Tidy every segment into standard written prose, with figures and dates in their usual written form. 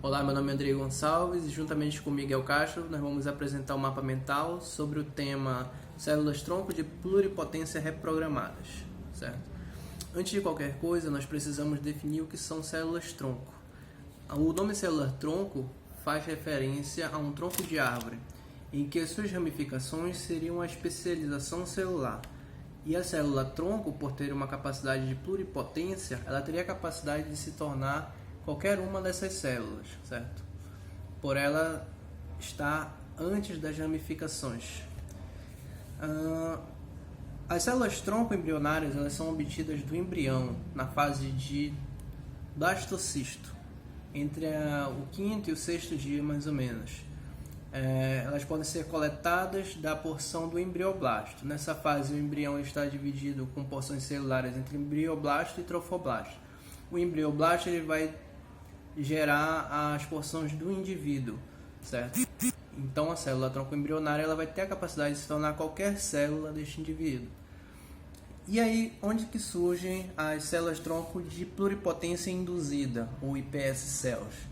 Olá, meu nome é Andrei Gonçalves e juntamente com Miguel Castro nós vamos apresentar um mapa mental sobre o tema células-tronco de pluripotência reprogramadas, certo? Antes de qualquer coisa, nós precisamos definir o que são células-tronco. O nome célula-tronco faz referência a um tronco de árvore, em que as suas ramificações seriam a especialização celular. E a célula-tronco, por ter uma capacidade de pluripotência, ela teria a capacidade de se tornar qualquer uma dessas células, certo? Por ela estar antes das ramificações. As células-tronco embrionárias elas são obtidas do embrião na fase de blastocisto, entre o quinto e o sexto dia, mais ou menos. Elas podem ser coletadas da porção do embrioblasto. Nessa fase, o embrião está dividido com porções celulares entre embrioblasto e trofoblasto. O embrioblasto ele vai gerar as porções do indivíduo, certo? Então, a célula tronco embrionária ela vai ter a capacidade de se tornar qualquer célula deste indivíduo. E aí, onde que surgem as células-tronco de pluripotência induzida, ou iPS-cells?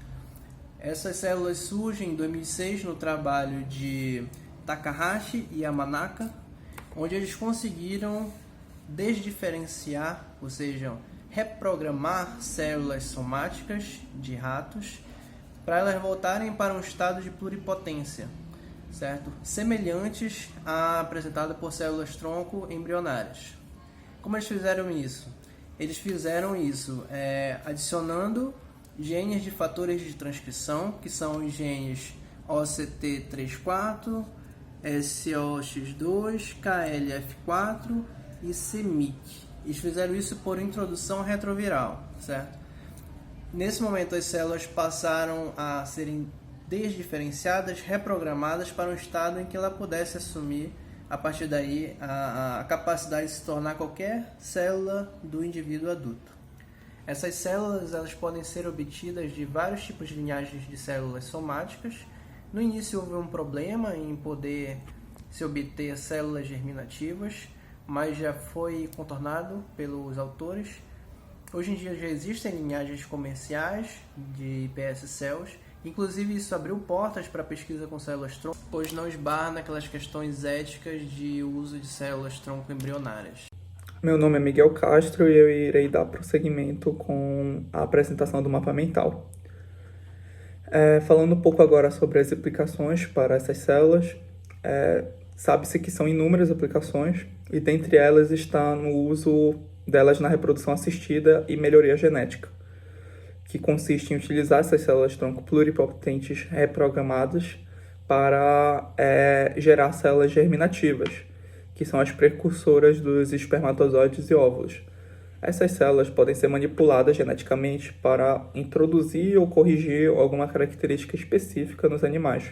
Essas células surgem em 2006 no trabalho de Takahashi e Yamanaka, onde eles conseguiram desdiferenciar, ou seja, reprogramar células somáticas de ratos para elas voltarem para um estado de pluripotência, certo? Semelhantes à apresentada por células-tronco embrionárias. Como eles fizeram isso? Eles fizeram isso adicionando genes de fatores de transcrição, que são os genes OCT34, SOX2, KLF4 e CMYC. Eles fizeram isso por introdução retroviral, certo? Nesse momento, as células passaram a serem desdiferenciadas, reprogramadas para um estado em que ela pudesse assumir, a partir daí, a capacidade de se tornar qualquer célula do indivíduo adulto. Essas células elas podem ser obtidas de vários tipos de linhagens de células somáticas. No início houve um problema em poder se obter células germinativas, mas já foi contornado pelos autores. Hoje em dia já existem linhagens comerciais de iPS-cells, inclusive isso abriu portas para a pesquisa com células-tronco, pois não esbarra naquelas questões éticas de uso de células-tronco embrionárias. Meu nome é Miguel Castro e eu irei dar prosseguimento com a apresentação do mapa mental. Falando um pouco agora sobre as aplicações para essas células, sabe-se que são inúmeras aplicações e dentre elas está no uso delas na reprodução assistida e melhoria genética, que consiste em utilizar essas células-tronco pluripotentes reprogramadas para gerar células germinativas, que são as precursoras dos espermatozoides e óvulos. Essas células podem ser manipuladas geneticamente para introduzir ou corrigir alguma característica específica nos animais.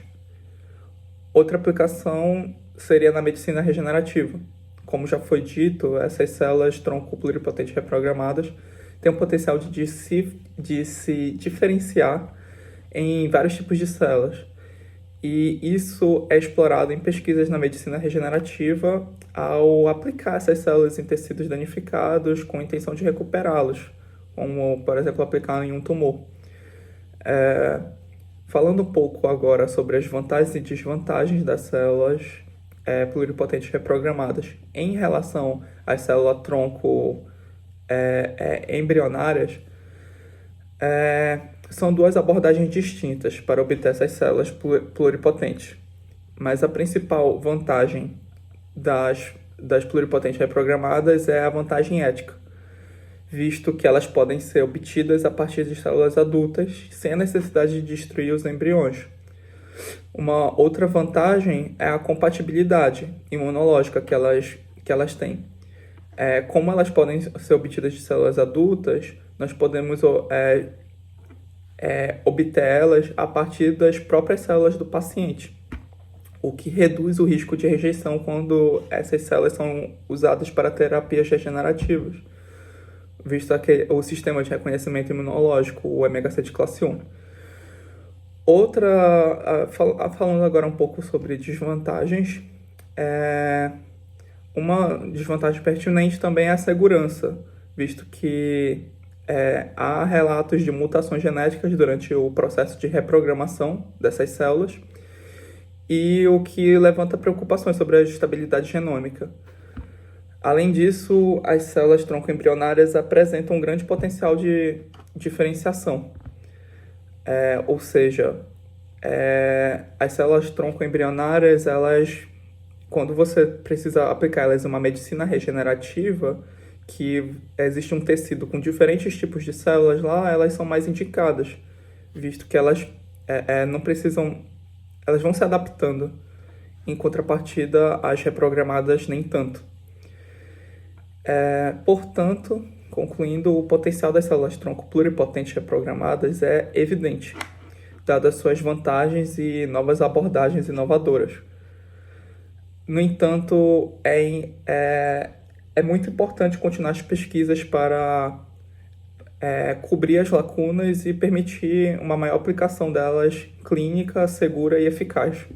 Outra aplicação seria na medicina regenerativa. Como já foi dito, essas células tronco pluripotentes reprogramadas têm o potencial de se diferenciar em vários tipos de células. E isso é explorado em pesquisas na medicina regenerativa ao aplicar essas células em tecidos danificados com a intenção de recuperá-los, como, por exemplo, aplicar em um tumor. Falando um pouco agora sobre as vantagens e desvantagens das células pluripotentes reprogramadas em relação às células-tronco embrionárias, são duas abordagens distintas para obter essas células pluripotentes. Mas a principal vantagem das pluripotentes reprogramadas é a vantagem ética, visto que elas podem ser obtidas a partir de células adultas sem a necessidade de destruir os embriões. Uma outra vantagem é a compatibilidade imunológica que elas têm. Como elas podem ser obtidas de células adultas, nós podemos obter elas a partir das próprias células do paciente, o que reduz o risco de rejeição quando essas células são usadas para terapias regenerativas, visto que o sistema de reconhecimento imunológico, o MHC de classe 1. Falando agora um pouco sobre desvantagens, uma desvantagem pertinente também é a segurança, visto que há relatos de mutações genéticas durante o processo de reprogramação dessas células, e o que levanta preocupações sobre a estabilidade genômica. Além disso, as células tronco embrionárias apresentam um grande potencial de diferenciação. Ou seja, as células tronco embrionárias, quando você precisa aplicar elas em uma medicina regenerativa, que existe um tecido com diferentes tipos de células lá, elas são mais indicadas, visto que elas não precisam, elas vão se adaptando. Em contrapartida, as reprogramadas nem tanto. Portanto, concluindo, o potencial das células tronco pluripotentes reprogramadas é evidente, dadas suas vantagens e novas abordagens inovadoras. No entanto, é muito importante continuar as pesquisas para cobrir as lacunas e permitir uma maior aplicação delas clínica, segura e eficaz.